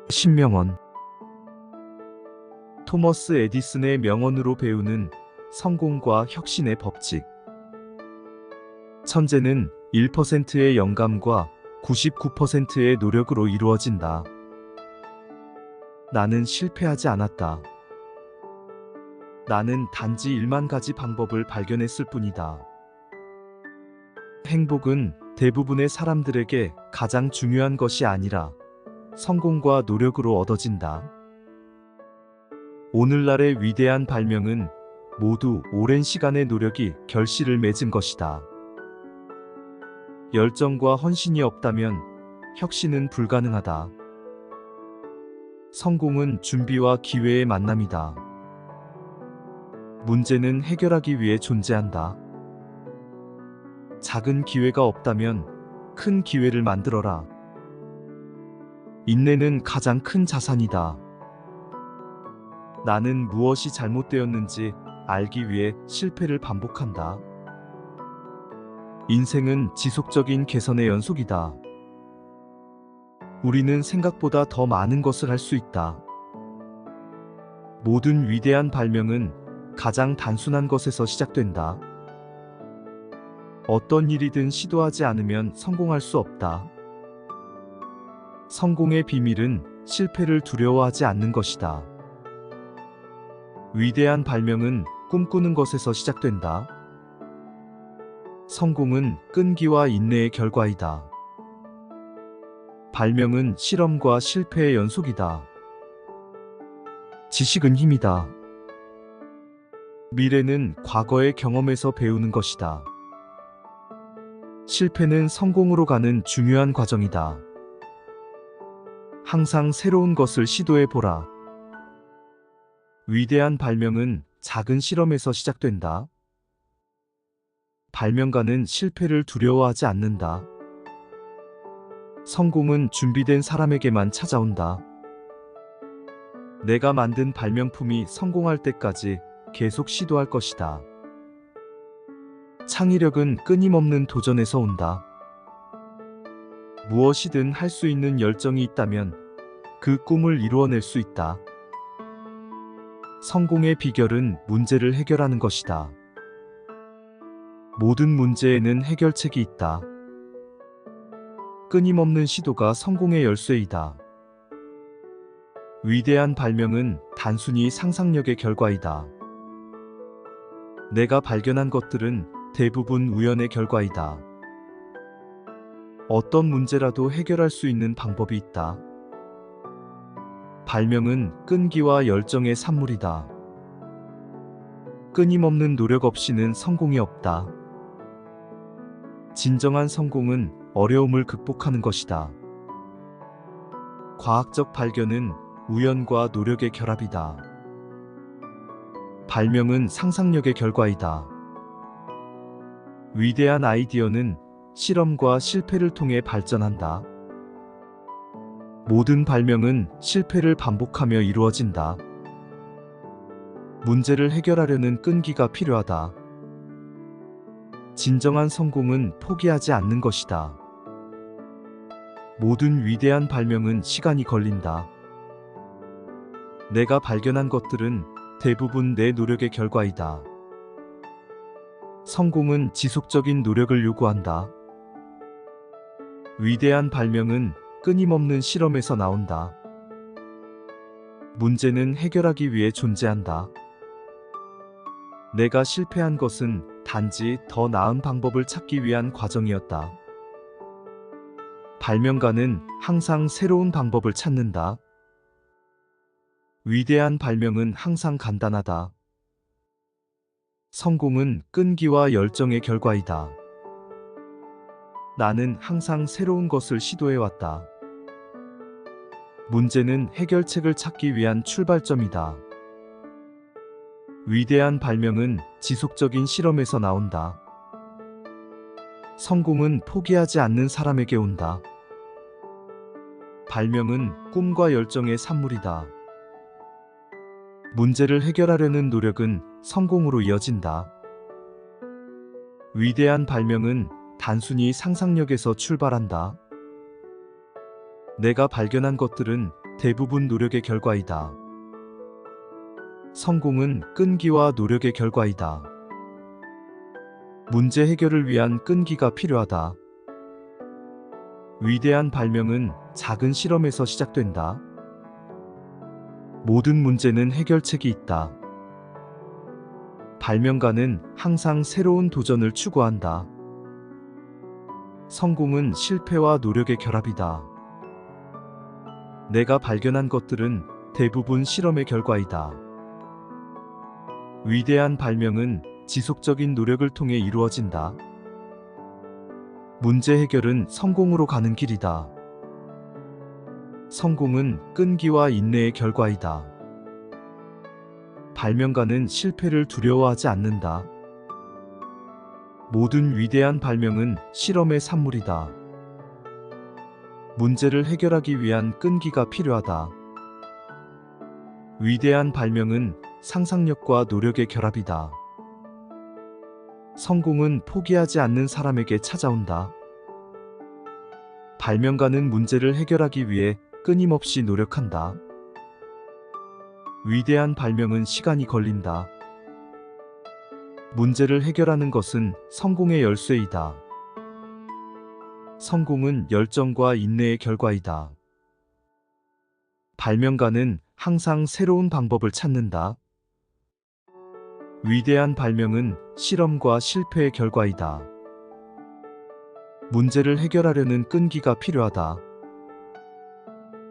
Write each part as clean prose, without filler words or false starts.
신명언. 토머스 에디슨의 명언으로 배우는 성공과 혁신의 법칙. 천재는 1%의 영감과 99%의 노력으로 이루어진다. 나는 실패하지 않았다. 나는 단지 1만 가지 방법을 발견했을 뿐이다. 행복은 대부분의 사람들에게 가장 중요한 것이 아니라 성공과 노력으로 얻어진다. 오늘날의 위대한 발명은 모두 오랜 시간의 노력이 결실을 맺은 것이다. 열정과 헌신이 없다면 혁신은 불가능하다. 성공은 준비와 기회의 만남이다. 문제는 해결하기 위해 존재한다. 작은 기회가 없다면 큰 기회를 만들어라. 인내는 가장 큰 자산이다. 나는 무엇이 잘못되었는지 알기 위해 실패를 반복한다. 인생은 지속적인 개선의 연속이다. 우리는 생각보다 더 많은 것을 할 수 있다. 모든 위대한 발명은 가장 단순한 것에서 시작된다. 어떤 일이든 시도하지 않으면 성공할 수 없다. 성공의 비밀은 실패를 두려워하지 않는 것이다. 위대한 발명은 꿈꾸는 것에서 시작된다. 성공은 끈기와 인내의 결과이다. 발명은 실험과 실패의 연속이다. 지식은 힘이다. 미래는 과거의 경험에서 배우는 것이다. 실패는 성공으로 가는 중요한 과정이다. 항상 새로운 것을 시도해 보라. 위대한 발명은 작은 실험에서 시작된다. 발명가는 실패를 두려워하지 않는다. 성공은 준비된 사람에게만 찾아온다. 내가 만든 발명품이 성공할 때까지 계속 시도할 것이다. 창의력은 끊임없는 도전에서 온다. 무엇이든 할 수 있는 열정이 있다면 그 꿈을 이루어낼 수 있다. 성공의 비결은 문제를 해결하는 것이다. 모든 문제에는 해결책이 있다. 끊임없는 시도가 성공의 열쇠이다. 위대한 발명은 단순히 상상력의 결과이다. 내가 발견한 것들은 대부분 우연의 결과이다. 어떤 문제라도 해결할 수 있는 방법이 있다. 발명은 끈기와 열정의 산물이다. 끊임없는 노력 없이는 성공이 없다. 진정한 성공은 어려움을 극복하는 것이다. 과학적 발견은 우연과 노력의 결합이다. 발명은 상상력의 결과이다. 위대한 아이디어는 실험과 실패를 통해 발전한다. 모든 발명은 실패를 반복하며 이루어진다. 문제를 해결하려는 끈기가 필요하다. 진정한 성공은 포기하지 않는 것이다. 모든 위대한 발명은 시간이 걸린다. 내가 발견한 것들은 대부분 내 노력의 결과이다. 성공은 지속적인 노력을 요구한다. 위대한 발명은 끊임없는 실험에서 나온다. 문제는 해결하기 위해 존재한다. 내가 실패한 것은 단지 더 나은 방법을 찾기 위한 과정이었다. 발명가는 항상 새로운 방법을 찾는다. 위대한 발명은 항상 간단하다. 성공은 끈기와 열정의 결과이다. 나는 항상 새로운 것을 시도해왔다. 문제는 해결책을 찾기 위한 출발점이다. 위대한 발명은 지속적인 실험에서 나온다. 성공은 포기하지 않는 사람에게 온다. 발명은 꿈과 열정의 산물이다. 문제를 해결하려는 노력은 성공으로 이어진다. 위대한 발명은 단순히 상상력에서 출발한다. 내가 발견한 것들은 대부분 노력의 결과이다. 성공은 끈기와 노력의 결과이다. 문제 해결을 위한 끈기가 필요하다. 위대한 발명은 작은 실험에서 시작된다. 모든 문제는 해결책이 있다. 발명가는 항상 새로운 도전을 추구한다. 성공은 실패와 노력의 결합이다. 내가 발견한 것들은 대부분 실험의 결과이다. 위대한 발명은 지속적인 노력을 통해 이루어진다. 문제 해결은 성공으로 가는 길이다. 성공은 끈기와 인내의 결과이다. 발명가는 실패를 두려워하지 않는다. 모든 위대한 발명은 실험의 산물이다. 문제를 해결하기 위한 끈기가 필요하다. 위대한 발명은 상상력과 노력의 결합이다. 성공은 포기하지 않는 사람에게 찾아온다. 발명가는 문제를 해결하기 위해 끊임없이 노력한다. 위대한 발명은 시간이 걸린다. 문제를 해결하는 것은 성공의 열쇠이다. 성공은 열정과 인내의 결과이다. 발명가는 항상 새로운 방법을 찾는다. 위대한 발명은 실험과 실패의 결과이다. 문제를 해결하려는 끈기가 필요하다.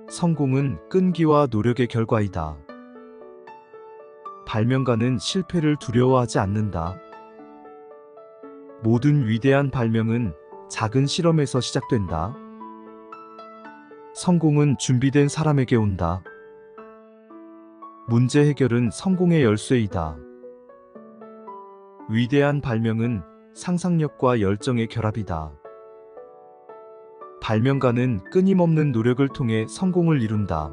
성공은 끈기와 노력의 결과이다. 발명가는 실패를 두려워하지 않는다. 모든 위대한 발명은 작은 실험에서 시작된다. 성공은 준비된 사람에게 온다. 문제 해결은 성공의 열쇠이다. 위대한 발명은 상상력과 열정의 결합이다. 발명가는 끊임없는 노력을 통해 성공을 이룬다.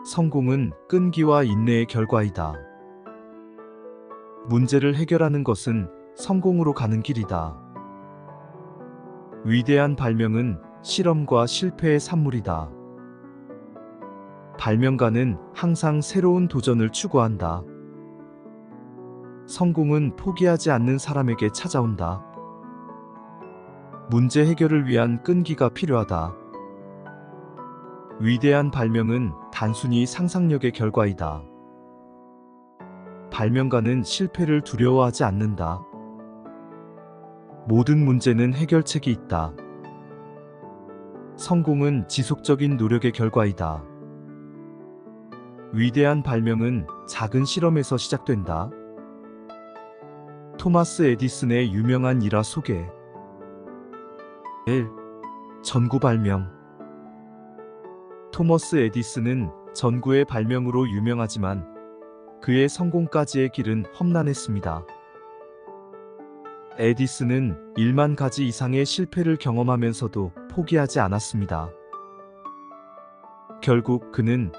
성공은 끈기와 인내의 결과이다. 문제를 해결하는 것은 성공으로 가는 길이다. 위대한 발명은 실험과 실패의 산물이다. 발명가는 항상 새로운 도전을 추구한다. 성공은 포기하지 않는 사람에게 찾아온다. 문제 해결을 위한 끈기가 필요하다. 위대한 발명은 단순히 상상력의 결과이다. 발명가는 실패를 두려워하지 않는다. 모든 문제는 해결책이 있다. 성공은 지속적인 노력의 결과이다. 위대한 발명은 작은 실험에서 시작된다. 토마스 에디슨의 유명한 일화 소개. 1. 전구 발명. 토머스 에디슨은 전구의 발명으로 유명하지만 그의 성공까지의 길은 험난했습니다. 에디슨은 1만 가지 이상의 실패를 경험하면서도 포기하지 않았습니다. 결국 그는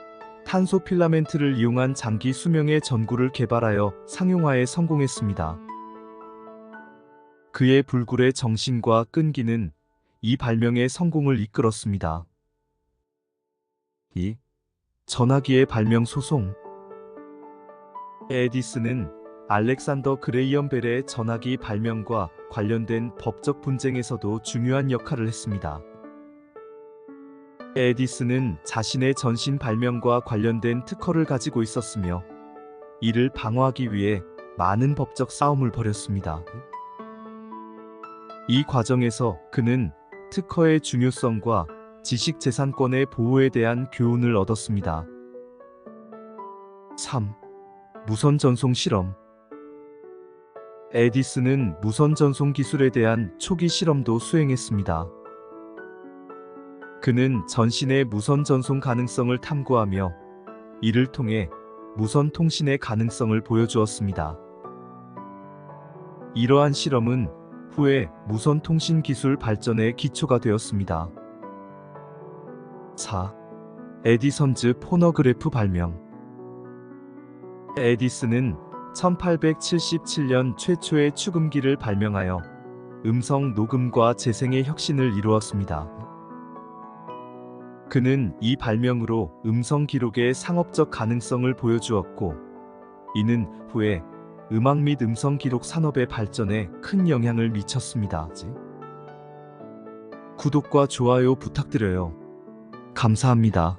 탄소 필라멘트를 이용한 장기 수명의 전구를 개발하여 상용화에 성공했습니다. 그의 불굴의 정신과 끈기는 이 발명의 성공을 이끌었습니다. 2. 전화기의 발명 소송. 에디슨은 알렉산더 그레이엄 벨의 전화기 발명과 관련된 법적 분쟁에서도 중요한 역할을 했습니다. 에디슨은 자신의 전신 발명과 관련된 특허를 가지고 있었으며 이를 방어하기 위해 많은 법적 싸움을 벌였습니다. 이 과정에서 그는 특허의 중요성과 지식재산권의 보호에 대한 교훈을 얻었습니다. 3. 무선 전송 실험. 에디슨은 무선 전송 기술에 대한 초기 실험도 수행했습니다. 그는 전신의 무선 전송 가능성을 탐구하며 이를 통해 무선 통신의 가능성을 보여주었습니다. 이러한 실험은 후에 무선 통신 기술 발전의 기초가 되었습니다. 4. 에디선즈 포너그래프 발명. 에디슨은 1877년 최초의 축음기를 발명하여 음성 녹음과 재생의 혁신을 이루었습니다. 그는 이 발명으로 음성 기록의 상업적 가능성을 보여주었고, 이는 후에 음악 및 음성 기록 산업의 발전에 큰 영향을 미쳤습니다. 구독과 좋아요 부탁드려요. 감사합니다.